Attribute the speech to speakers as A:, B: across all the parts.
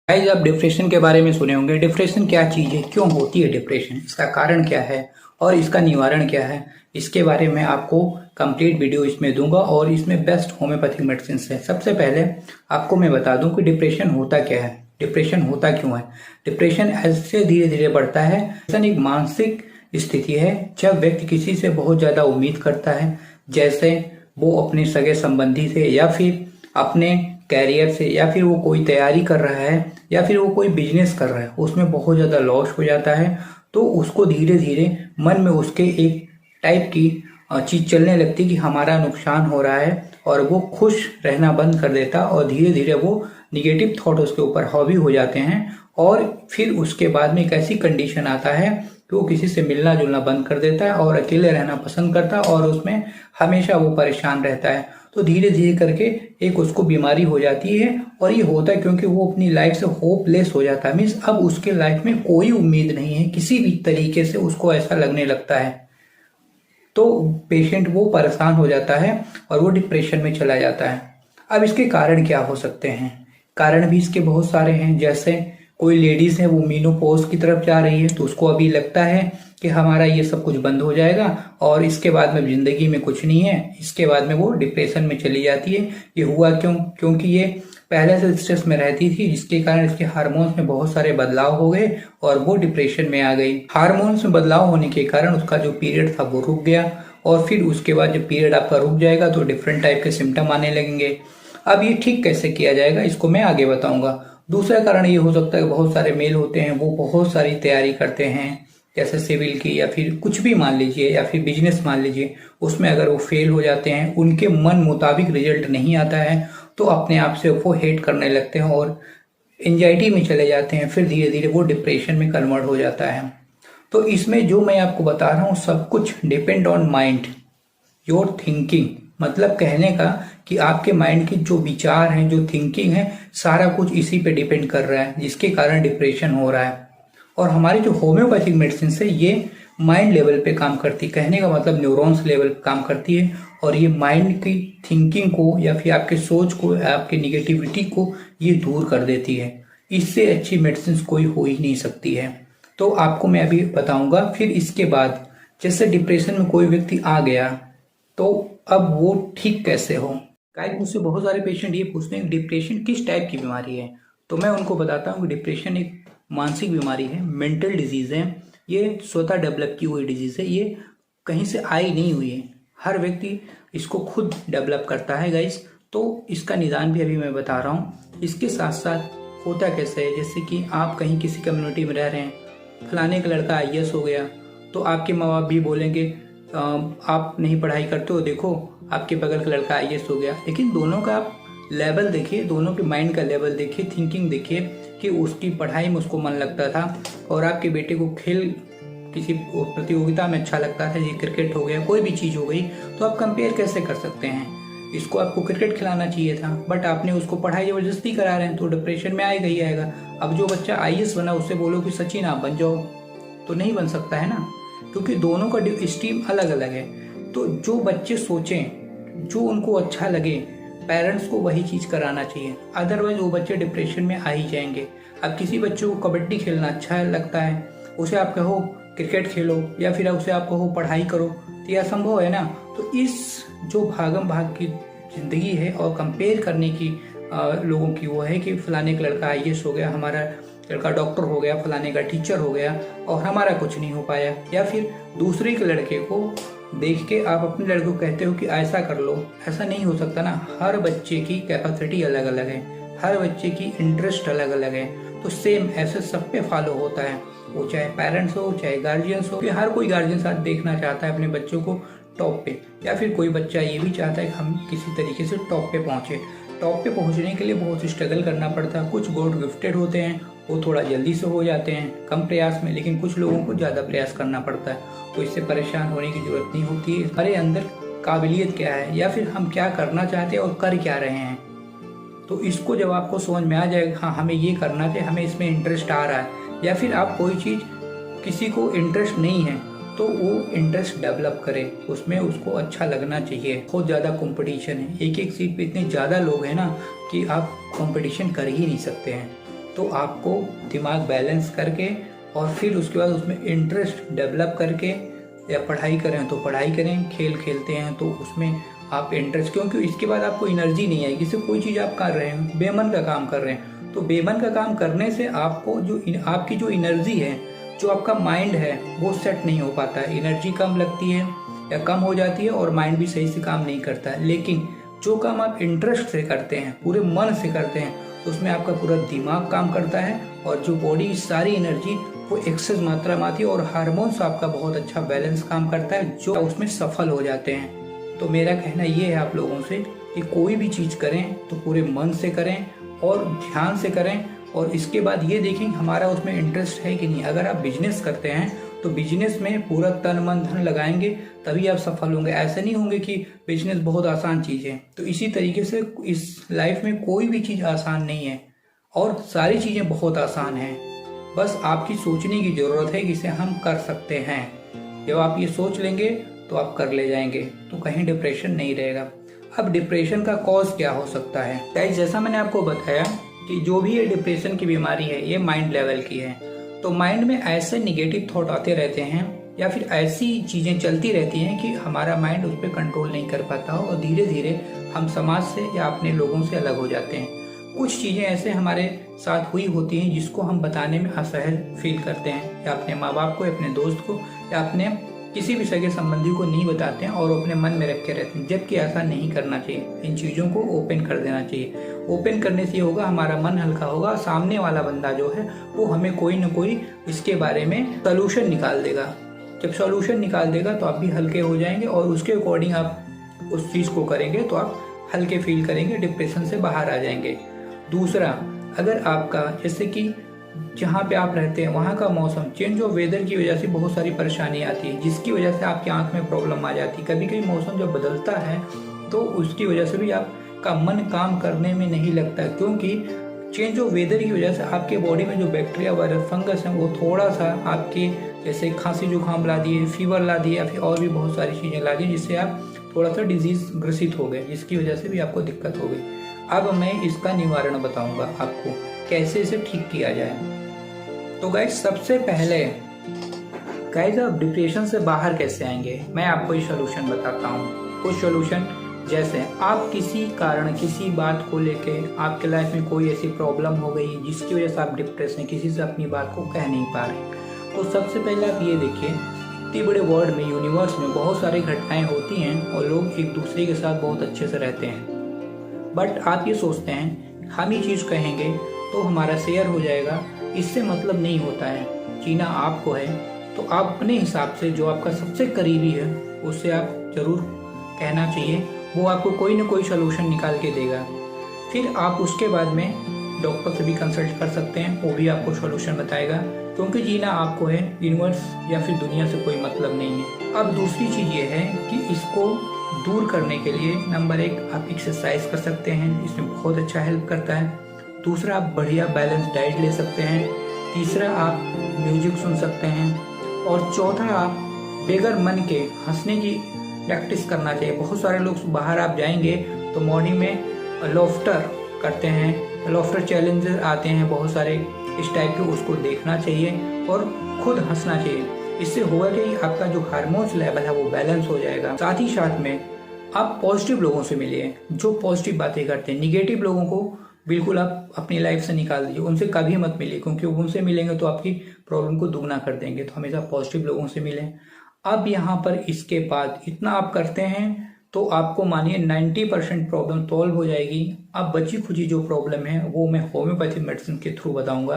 A: Guys, आप depression के बारे में सुने होंगे। डिप्रेशन क्या चीज़ है, क्यों होती है डिप्रेशन, इसका कारण क्या है और इसका निवारण क्या है, इसके बारे में आपको कंप्लीट वीडियो इसमें दूंगा और इसमें बेस्ट होम्योपैथिक मेडिसिन है। सबसे पहले आपको मैं बता दूं कि डिप्रेशन होता क्या है, डिप्रेशन होता क्यों है। डिप्रेशन ऐसे धीरे धीरे बढ़ता है। डिप्रेशन एक मानसिक स्थिति है जब व्यक्ति किसी से बहुत ज़्यादा उम्मीद करता है, जैसे वो अपने सगे संबंधी से या फिर अपने कैरियर से, या फिर वो कोई तैयारी कर रहा है या फिर वो कोई बिजनेस कर रहा है, उसमें बहुत ज़्यादा लॉस हो जाता है। तो उसको धीरे धीरे मन में उसके एक टाइप की चीज़ चलने लगती कि हमारा नुकसान हो रहा है, और वो खुश रहना बंद कर देता और धीरे धीरे वो निगेटिव थॉट उसके ऊपर हावी हो जाते हैं। और फिर उसके बाद में एक ऐसी कंडीशन आता है कि वो किसी से मिलना जुलना बंद कर देता है और अकेले रहना पसंद करता है और उसमें हमेशा वो परेशान रहता है। तो धीरे धीरे करके एक उसको बीमारी हो जाती है। और ये होता है क्योंकि वो अपनी लाइफ से होपलेस हो जाता है। मीन्स अब उसके लाइफ में कोई उम्मीद नहीं है, किसी भी तरीके से उसको ऐसा लगने लगता है। तो पेशेंट वो परेशान हो जाता है और वो डिप्रेशन में चला जाता है। अब इसके कारण क्या हो सकते हैं? कारण भी इसके बहुत सारे हैं। जैसे कोई लेडीज है, वो मीनोपॉज की तरफ जा रही है, तो उसको अभी लगता है कि हमारा ये सब कुछ बंद हो जाएगा और इसके बाद में जिंदगी में कुछ नहीं है। इसके बाद में वो डिप्रेशन में चली जाती है। ये हुआ क्यों? क्योंकि ये पहले से स्ट्रेस में रहती थी, जिसके कारण इसके हार्मोन्स में बहुत सारे बदलाव हो गए और वो डिप्रेशन में आ गई। हार्मोन्स में बदलाव होने के कारण उसका जो पीरियड था वो रुक गया, और फिर उसके बाद जब पीरियड आपका रुक जाएगा तो डिफरेंट टाइप के सिम्टम आने लगेंगे। अब ये ठीक कैसे किया जाएगा, इसको मैं आगे बताऊंगा। दूसरा कारण ये हो सकता है कि बहुत सारे मेल होते हैं, वो बहुत सारी तैयारी करते हैं, जैसे सिविल की या फिर कुछ भी मान लीजिए, या फिर बिजनेस मान लीजिए। उसमें अगर वो फेल हो जाते हैं, उनके मन मुताबिक रिजल्ट नहीं आता है, तो अपने आप से वो हेट करने लगते हैं और एंजाइटी में चले जाते हैं। फिर धीरे धीरे वो डिप्रेशन में कन्वर्ट हो जाता है। तो इसमें जो मैं आपको बता रहा हूँ सब कुछ depend on mind, your thinking. मतलब कहने का कि आपके माइंड की जो विचार हैं, जो थिंकिंग है, सारा कुछ इसी पे डिपेंड कर रहा है, जिसके कारण डिप्रेशन हो रहा है। और हमारी जो होम्योपैथिक मेडिसिन है ये माइंड लेवल पे काम करती है। कहने का मतलब न्यूरॉन्स लेवल पे काम करती है, और ये माइंड की थिंकिंग को या फिर आपके सोच को, आपकी निगेटिविटी को ये दूर कर देती है। इससे अच्छी मेडिसिन कोई हो ही नहीं सकती है। तो आपको मैं अभी बताऊंगा। फिर इसके बाद जैसे डिप्रेशन में कोई व्यक्ति आ गया, तो अब वो ठीक कैसे हो। गाइस, मुझसे बहुत सारे पेशेंट ये पूछते हैं डिप्रेशन किस टाइप की बीमारी है। तो मैं उनको बताता हूँ कि डिप्रेशन एक मानसिक बीमारी है, मेंटल डिजीज है। ये स्वतः डेवलप की हुई डिजीज है, ये कहीं से आई नहीं हुई है। हर व्यक्ति इसको खुद डेवलप करता है गाइस। तो इसका निदान भी अभी मैं बता रहा हूँ। इसके साथ साथ होता कैसे है, जैसे कि आप कहीं किसी कम्युनिटी में रह रहे हैं, फलाने का लड़का आईएएस हो गया, तो आपके माँ बाप भी बोलेंगे आप नहीं पढ़ाई करते हो, देखो आपके बगल का लड़का आईएएस हो गया। लेकिन दोनों का आप लेवल देखिए, दोनों के माइंड का लेवल देखिए, थिंकिंग देखिए कि उसकी पढ़ाई में उसको मन लगता था और आपके बेटे को खेल किसी प्रतियोगिता में अच्छा लगता था, ये क्रिकेट हो गया, कोई भी चीज़ हो गई, तो आप कंपेयर कैसे कर सकते हैं। इसको आपको क्रिकेट खिलाना चाहिए था, बट आपने उसको पढ़ाई जबरदस्ती करा रहे हैं, तो डिप्रेशन में आएगा ही आएगा। अब जो बच्चा आईएएस बना उससे बोलो कि सचिन आप बन जाओ, तो नहीं बन सकता है ना, क्योंकि दोनों का स्ट्रीम अलग अलग है। तो जो बच्चे सोचें, जो उनको अच्छा लगे, पेरेंट्स को वही चीज़ कराना चाहिए, अदरवाइज वो बच्चे डिप्रेशन में आ ही जाएंगे। अब किसी बच्चे को कबड्डी खेलना अच्छा लगता है, उसे आप कहो क्रिकेट खेलो, या फिर उसे आप कहो पढ़ाई करो, तो यह असंभव है ना। तो इस जो भागम भाग की जिंदगी है और कंपेयर करने की लोगों की वो है कि फलाने का लड़का आईएएस हो गया, हमारा लड़का डॉक्टर हो गया, फलाने का टीचर हो गया और हमारा कुछ नहीं हो पाया। या फिर दूसरे के लड़के को देख के आप अपने लड़के को कहते हो कि ऐसा कर लो, ऐसा नहीं हो सकता ना। हर बच्चे की कैपेसिटी अलग अलग है, हर बच्चे की इंटरेस्ट अलग अलग है। तो सेम ऐसे सब पे फॉलो होता है, वो चाहे पेरेंट्स हो चाहे गार्जियंस हो। हर कोई गार्जियन साथ देखना चाहता है अपने बच्चों को टॉप पे, या फिर कोई बच्चा ये भी चाहता है कि हम किसी तरीके से टॉप पे पहुंचे। टॉप पे पहुंचने के लिए बहुत स्ट्रगल करना पड़ता है। कुछ गॉड गिफ्टेड होते हैं, वो थोड़ा जल्दी से हो जाते हैं कम प्रयास में, लेकिन कुछ लोगों को ज़्यादा प्रयास करना पड़ता है। तो इससे परेशान होने की जरूरत नहीं होती है। हमारे अंदर काबिलियत क्या है, या फिर हम क्या करना चाहते हैं और कर क्या रहे हैं, तो इसको जब आपको समझ में आ जाएगा, हाँ हमें ये करना चाहिए, हमें इसमें इंटरेस्ट आ रहा है। या फिर आप कोई चीज़ किसी को इंटरेस्ट नहीं है, तो वो इंटरेस्ट डेवलप करे, उसमें उसको अच्छा लगना चाहिए। बहुत ज़्यादा कंपटीशन है, एक एक सीट पे इतने ज़्यादा लोग हैं ना कि आप कंपटीशन कर ही नहीं सकते हैं। तो आपको दिमाग बैलेंस करके और फिर उसके बाद उसमें इंटरेस्ट डेवलप करके, या पढ़ाई करें तो पढ़ाई करें, खेल खेलते हैं तो उसमें आप इंटरेस्ट, क्योंकि इसके बाद आपको एनर्जी नहीं आएगी। जैसे कोई चीज़ आप कर रहे हैं, बेमन का काम कर रहे हैं, तो बेमन का काम करने से आपको जो आपकी जो एनर्जी है, जो आपका माइंड है, वो सेट नहीं हो पाता है। एनर्जी कम लगती है या कम हो जाती है और माइंड भी सही से काम नहीं करता है। लेकिन जो काम आप इंटरेस्ट से करते हैं, पूरे मन से करते हैं, तो उसमें आपका पूरा दिमाग काम करता है और जो बॉडी की सारी एनर्जी वो एक्सेस मात्रा में आती है और हार्मोन्स आपका बहुत अच्छा बैलेंस काम करता है, जो उसमें सफल हो जाते हैं। तो मेरा कहना ये है आप लोगों से कि कोई भी चीज़ करें तो पूरे मन से करें और ध्यान से करें, और इसके बाद ये देखें हमारा उसमें इंटरेस्ट है कि नहीं। अगर आप बिजनेस करते हैं तो बिजनेस में पूरा तन मन धन लगाएंगे तभी आप सफल होंगे। ऐसा नहीं होंगे कि बिजनेस बहुत आसान चीज़ है। तो इसी तरीके से इस लाइफ में कोई भी चीज़ आसान नहीं है और सारी चीज़ें बहुत आसान हैं। बस आपकी सोचने की ज़रूरत है कि इसे हम कर सकते हैं। जब आप ये सोच लेंगे तो आप कर ले जाएंगे, तो कहीं डिप्रेशन नहीं रहेगा। अब डिप्रेशन का कॉज क्या हो सकता है? गाइस, जैसा मैंने आपको बताया कि जो भी ये डिप्रेशन की बीमारी है ये माइंड लेवल की है। तो माइंड में ऐसे निगेटिव थॉट आते रहते हैं या फिर ऐसी चीज़ें चलती रहती हैं कि हमारा माइंड उस पर कंट्रोल नहीं कर पाता हो और धीरे धीरे हम समाज से या अपने लोगों से अलग हो जाते हैं। कुछ चीज़ें ऐसे हमारे साथ हुई होती हैं जिसको हम बताने में असहज फील करते हैं, या अपने माँ बाप को, या अपने दोस्त को, या अपने किसी भी सगे संबंधी को नहीं बताते हैं और अपने मन में रख के रहते हैं, जबकि ऐसा नहीं करना चाहिए। इन चीज़ों को ओपन कर देना चाहिए। ओपन करने से ये होगा, हमारा मन हल्का होगा, सामने वाला बंदा जो है वो हमें कोई ना कोई इसके बारे में सोल्यूशन निकाल देगा। जब सोल्यूशन निकाल देगा तो आप भी हल्के हो जाएंगे और उसके अकॉर्डिंग आप उस चीज़ को करेंगे तो आप हल्के फील करेंगे, डिप्रेशन से बाहर आ जाएंगे। दूसरा, अगर आपका जैसे कि जहाँ पे आप रहते हैं वहाँ का मौसम चेंज ऑफ वेदर की वजह से बहुत सारी परेशानी आती है, जिसकी वजह से आपकी आंख में प्रॉब्लम आ जाती है। कभी कभी मौसम जब बदलता है तो उसकी वजह से भी आपका मन काम करने में नहीं लगता, क्योंकि चेंज ऑफ वेदर की वजह से आपके बॉडी में जो बैक्टीरिया वायरस फंगस है वो थोड़ा सा आपके जैसे खांसी जुकाम ला दिए, फीवर ला दिए, या फिर और भी बहुत सारी चीज़ें ला दी, जिससे आप थोड़ा सा डिजीज ग्रसित हो गए, जिसकी वजह से भी आपको दिक्कत हो गई। अब मैं इसका निवारण बताऊंगा आपको कैसे इसे ठीक किया जाए। तो गाइस, सबसे पहले गाइस आप डिप्रेशन से बाहर कैसे आएंगे, मैं आपको ये सोल्यूशन बताता हूँ। कुछ सोल्यूशन, जैसे आप किसी कारण किसी बात को लेके आपके लाइफ में कोई ऐसी प्रॉब्लम हो गई जिसकी वजह से आप डिप्रेस हैं, किसी से अपनी बात को कह नहीं पा रहे, तो सबसे पहले आप ये देखिए, इतने बड़े वर्ल्ड में, यूनिवर्स में बहुत सारी घटनाएं होती हैं और लोग एक दूसरे के साथ बहुत अच्छे से रहते हैं। बट आप ये सोचते हैं हम ये चीज़ कहेंगे तो हमारा शेयर हो जाएगा, इससे मतलब नहीं होता है। जीना आपको है तो आप अपने हिसाब से जो आपका सबसे करीबी है उससे आप जरूर कहना चाहिए, वो आपको कोई ना कोई सोल्यूशन निकाल के देगा। फिर आप उसके बाद में डॉक्टर से भी कंसल्ट कर सकते हैं, वो भी आपको सोल्यूशन बताएगा, क्योंकि जीना आपको है, यूनिवर्स या फिर दुनिया से कोई मतलब नहीं है। अब दूसरी चीज़ ये है कि इसको दूर करने के लिए नंबर 1 आप एक्सरसाइज कर सकते हैं, इसमें बहुत अच्छा हेल्प करता है। दूसरा, आप बढ़िया बैलेंस डाइट ले सकते हैं। तीसरा, आप म्यूजिक सुन सकते हैं। और चौथा, आप बेगर मन के हंसने की प्रैक्टिस करना चाहिए। बहुत सारे लोग बाहर आप जाएंगे तो मॉर्निंग में लॉफ्टर करते हैं, लॉफ्टर चैलेंजेस आते हैं बहुत सारे इस टाइप के, उसको देखना चाहिए और खुद हंसना चाहिए। इससे होगा कि आपका जो हार्मोन्स लेवल है वो बैलेंस हो जाएगा। साथ ही साथ में आप पॉजिटिव लोगों से मिलिए जो पॉजिटिव बातें करते हैं। निगेटिव लोगों को बिल्कुल आप अपनी लाइफ से निकाल दीजिए, उनसे कभी मत मिलिए, क्योंकि उनसे मिलेंगे तो आपकी प्रॉब्लम को दुगना कर देंगे। तो हमेशा पॉजिटिव लोगों से मिलें। अब यहाँ पर इसके बाद इतना आप करते हैं तो आपको मानिए 90% प्रॉब्लम सॉल्व हो जाएगी। अब बची खुची जो प्रॉब्लम है वो मैं होम्योपैथिक मेडिसिन के थ्रू बताऊंगा।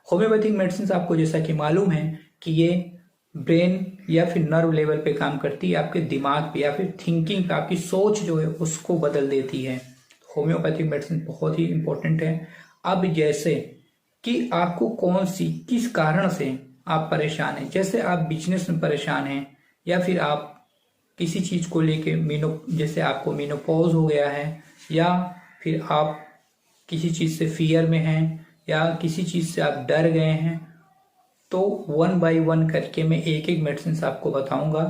A: होम्योपैथिक मेडिसिन आपको जैसा कि मालूम है कि ये ब्रेन या फिर नर्व लेवल पे काम करती है, आपके दिमाग पे या फिर थिंकिंग पे, आपकी सोच जो है उसको बदल देती है। होम्योपैथिक मेडिसिन बहुत ही इंपॉर्टेंट है। अब जैसे कि आपको कौन सी किस कारण से आप परेशान हैं, जैसे आप बिजनेस में परेशान हैं या फिर आप किसी चीज़ को लेके जैसे आपको मेनोपॉज हो गया है, या फिर आप किसी चीज़ से फियर में हैं, या किसी चीज़ से आप डर गए हैं, तो 1 बाय 1 करके मैं एक एक मेडिसिन आपको बताऊंगा।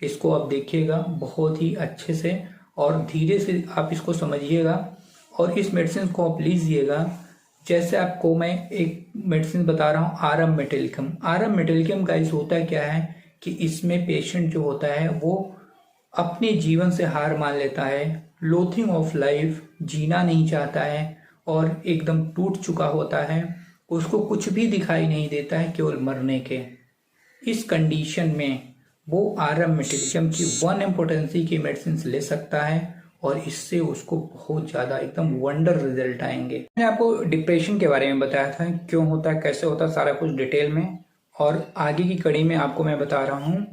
A: इसको आप देखिएगा बहुत ही अच्छे से और धीरे से आप इसको समझिएगा और इस मेडिसिन को आप लीजिएगा। जैसे आपको मैं एक मेडिसिन बता रहा हूँ, आरम मेटिलिकम। आरम मेटिलिकम गाइस होता क्या है कि इसमें पेशेंट जो होता है वो अपने जीवन से हार मान लेता है, लोथिंग ऑफ लाइफ, जीना नहीं चाहता है और एकदम टूट चुका होता है, उसको कुछ भी दिखाई नहीं देता है केवल मरने के। इस कंडीशन में वो आरम मेटिलिकम की 1 पोटेंसी की मेडिसिन ले सकता है और इससे उसको बहुत ज़्यादा एकदम वंडर रिजल्ट आएंगे। मैंने आपको डिप्रेशन के बारे में बताया था, क्यों होता है, कैसे होता है, सारा कुछ डिटेल में। और आगे की कड़ी में आपको मैं बता रहा हूँ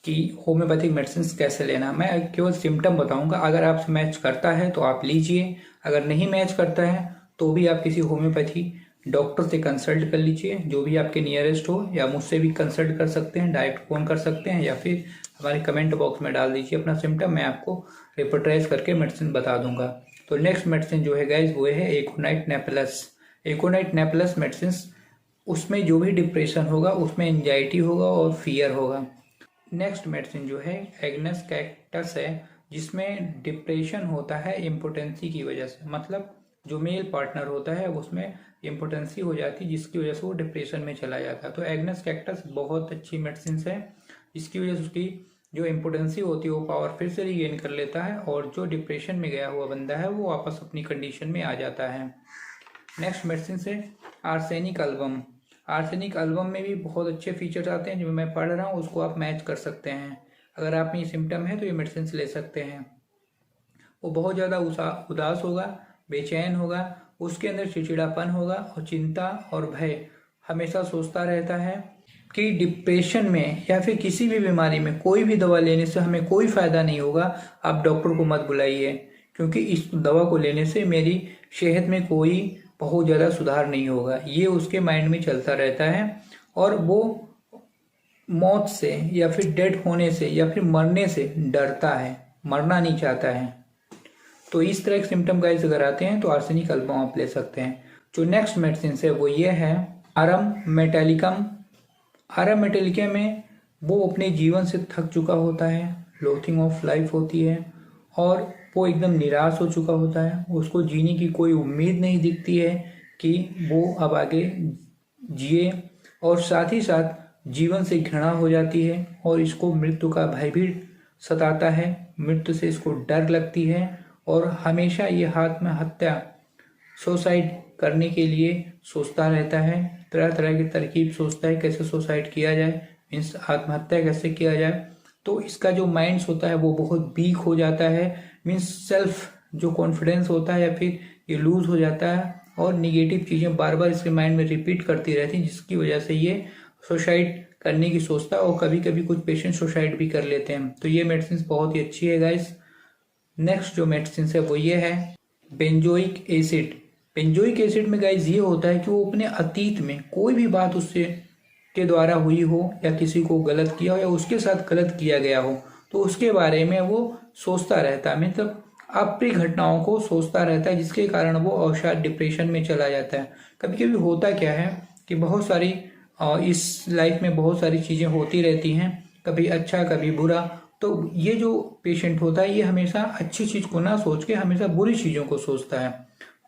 A: कि होम्योपैथिक मेडिसिन कैसे लेना। मैं केवल सिम्टम बताऊंगा, अगर आपसे मैच करता है तो आप लीजिए, अगर नहीं मैच करता है तो भी आप किसी होम्योपैथी डॉक्टर से कंसल्ट कर लीजिए, जो भी आपके नियरेस्ट हो, या मुझसे भी कंसल्ट कर सकते हैं, डायरेक्ट फोन कर सकते हैं, या फिर हमारे कमेंट बॉक्स में डाल दीजिए अपना सिम्टम, मैं आपको रिपोर्टाइज करके मेडिसिन बता दूंगा। तो नेक्स्ट मेडिसिन जो है गाइज वो है एकोनाइट नेप्लस। एकोनाइट नेप्लस मेडिसिन, उसमें जो भी डिप्रेशन होगा उसमें एंजाइटी होगा और फियर होगा। नेक्स्ट मेडिसिन जो है एग्नेस कैक्टस है, जिसमें डिप्रेशन होता है इम्पोटेंसी की वजह से, मतलब जो मेल पार्टनर होता है उसमें इम्पोटेंसी हो जाती है जिसकी वजह से वो डिप्रेशन में चला जाता है। तो एग्नेस कैक्टस बहुत अच्छी मेडिसिन है, जिसकी वजह से उसकी जो इम्पोटेंसी होती है वो पावर फिर से रिगेन कर लेता है और जो डिप्रेशन में गया हुआ बंदा है वो वापस अपनी कंडीशन में आ जाता है। नेक्स्ट मेडिसिन है आर्सेनिक एल्बम। आर्सेनिक एल्बम में भी बहुत अच्छे फीचर्स आते हैं, जो मैं पढ़ रहा हूँ उसको आप मैच कर सकते हैं। अगर आप में ये सिम्टम है तो ये मेडिसिन ले सकते हैं। वो बहुत ज़्यादा उदास होगा, बेचैन होगा, उसके अंदर चिड़चिड़ापन होगा और चिंता और भय, हमेशा सोचता रहता है कि डिप्रेशन में या फिर किसी भी बीमारी में कोई भी दवा लेने से हमें कोई फायदा नहीं होगा, आप डॉक्टर को मत बुलाइए, क्योंकि इस दवा को लेने से मेरी सेहत में कोई बहुत ज़्यादा सुधार नहीं होगा। ये उसके माइंड में चलता रहता है और वो मौत से या फिर डेड होने से या फिर मरने से डरता है, मरना नहीं चाहता है। तो इस तरह के सिम्टम गाइस अगर आते हैं तो आर्सेनिक एल्बम आप ले सकते हैं। जो नेक्स्ट मेडिसिन है वो ये है आरम मेटालिकम। आरम मेटालिकम में वो अपने जीवन से थक चुका होता है, लोथिंग ऑफ लाइफ होती है और वो एकदम निराश हो चुका होता है, उसको जीने की कोई उम्मीद नहीं दिखती है कि वो अब आगे जिए, और साथ ही साथ जीवन से घृणा हो जाती है और इसको मृत्यु का भय भी सताता है, मृत्यु से इसको डर लगती है और हमेशा ये हाथ में हत्या, सुसाइड करने के लिए सोचता रहता है, तरह तरह की तरकीब सोचता है कैसे सुसाइड किया जाए, मीन्स आत्महत्या कैसे किया जाए। तो इसका जो माइंड्स होता है वो बहुत वीक हो जाता है, मीन्स सेल्फ जो कॉन्फिडेंस होता है या फिर ये लूज हो जाता है और निगेटिव चीज़ें बार बार इसके माइंड में रिपीट करती रहती हैं, जिसकी वजह से ये सुसाइड करने की सोचता है और कभी कभी कुछ पेशेंट सुसाइड भी कर लेते हैं। तो ये मेडिसिन बहुत ही अच्छी है गाइस। नेक्स्ट जो मेडिसिन है वो ये है बेंजोइक एसिड। बेंजोइक एसिड में गाइस ये होता है कि वो अपने अतीत में कोई भी बात उससे के द्वारा हुई हो या किसी को गलत किया हो या उसके साथ गलत किया गया हो तो उसके बारे में वो सोचता रहता है, मतलब अप्रिय घटनाओं को सोचता रहता है, जिसके कारण वो अवसाद डिप्रेशन में चला जाता है। कभी कभी होता क्या है कि बहुत सारी इस लाइफ में बहुत सारी चीज़ें होती रहती हैं, कभी अच्छा कभी बुरा, तो ये जो पेशेंट होता है ये हमेशा अच्छी चीज़ को ना सोच के हमेशा बुरी चीज़ों को सोचता है।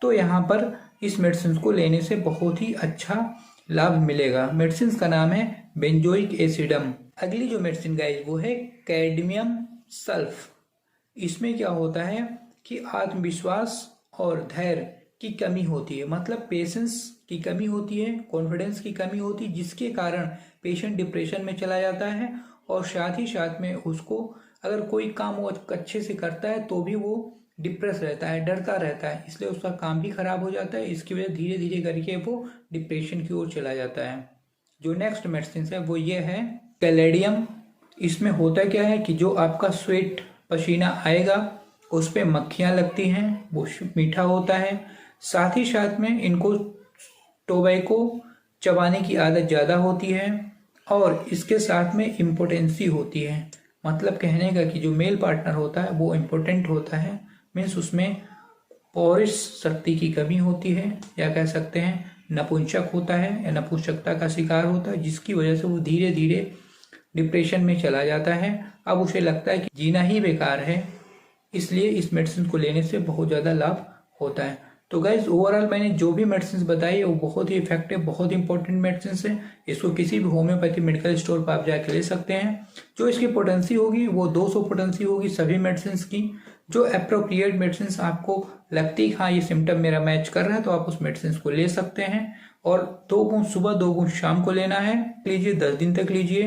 A: तो यहाँ पर इस मेडिसिन को लेने से बहुत ही अच्छा लाभ मिलेगा। मेडिसिन का नाम है बेंजोइक एसिडम। अगली जो मेडिसिन गाइस वो है कैडमियम सल्फ। इसमें क्या होता है कि आत्मविश्वास और धैर्य की कमी होती है, मतलब पेशेंस की कमी होती है, कॉन्फिडेंस की कमी होती है, जिसके कारण पेशेंट डिप्रेशन में चला जाता है और साथ ही साथ में उसको अगर कोई काम वो अच्छे से करता है तो भी वो डिप्रेस रहता है, डरता रहता है, इसलिए उसका काम भी खराब हो जाता है। इसकी वजह धीरे धीरे करके वो डिप्रेशन की ओर चला जाता है। जो नेक्स्ट मेडिसिन है वो ये है कैलेडियम। इसमें होता क्या है कि जो आपका स्वेट पसीना आएगा उस पर मक्खियाँ लगती हैं, वो मीठा होता है, साथ ही साथ में इनको टोबैको चबाने की आदत ज़्यादा होती है और इसके साथ में इम्पोटेंसी होती है, मतलब कहने का कि जो मेल पार्टनर होता है वो इम्पोर्टेंट होता है, मीन्स उसमें पौरुष शक्ति की कमी होती है या कह सकते हैं नपुंसक होता है या नपुंसकता का शिकार होता है, जिसकी वजह से वो धीरे धीरे डिप्रेशन में चला जाता है। अब उसे लगता है कि जीना ही बेकार है, इसलिए इस मेडिसिन को लेने से बहुत ज़्यादा लाभ होता है। तो गाइज ओवरऑल मैंने जो भी मेडिसिन बताई वो बहुत ही इफेक्टिव, बहुत इंपॉर्टेंट मेडिसिन है। इसको किसी भी होम्योपैथी मेडिकल स्टोर पर आप जाके ले सकते हैं। जो इसकी पोटेंसी होगी वो 200 पोटेंसी होगी सभी मेडिसिन की। जो अप्रोप्रिएट मेडिसिन आपको लगती है हाँ ये सिम्टम मेरा मैच कर रहा है, तो आप उस मेडिसिन को ले सकते हैं। और 2 बूंद सुबह 2 बूंद शाम को लेना है। लीजिए 10 दिन तक लीजिए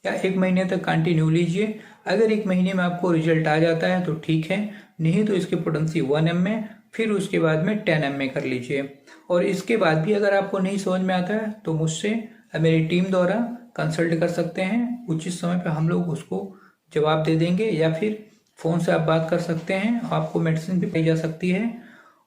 A: या 1 महीने तक कंटिन्यू लीजिए। अगर 1 महीने में आपको रिजल्ट आ जाता है तो ठीक है, नहीं तो इसकी पोटेंसी 1 mg में, फिर उसके बाद में 10 mg में कर लीजिए। और इसके बाद भी अगर आपको नहीं समझ में आता है तो मुझसे मेरी टीम द्वारा कंसल्ट कर सकते हैं। उचित समय पर हम लोग उसको जवाब दे देंगे, या फिर फ़ोन से आप बात कर सकते हैं, आपको मेडिसिन भी पाई जा सकती है।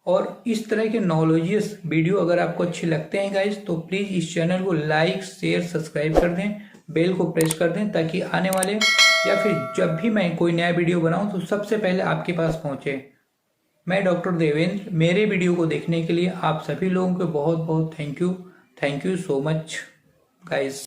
A: और इस तरह के नॉलेजियस वीडियो अगर आपको अच्छे लगते हैं गाइज, तो प्लीज़ इस चैनल को लाइक शेयर सब्सक्राइब कर दें, बेल को प्रेस कर दें, ताकि आने वाले या फिर जब भी मैं कोई नया वीडियो बनाऊं तो सबसे पहले आपके पास पहुंचे। मैं डॉक्टर देवेंद्र, मेरे वीडियो को देखने के लिए आप सभी लोगों को बहुत बहुत thank you so much guys.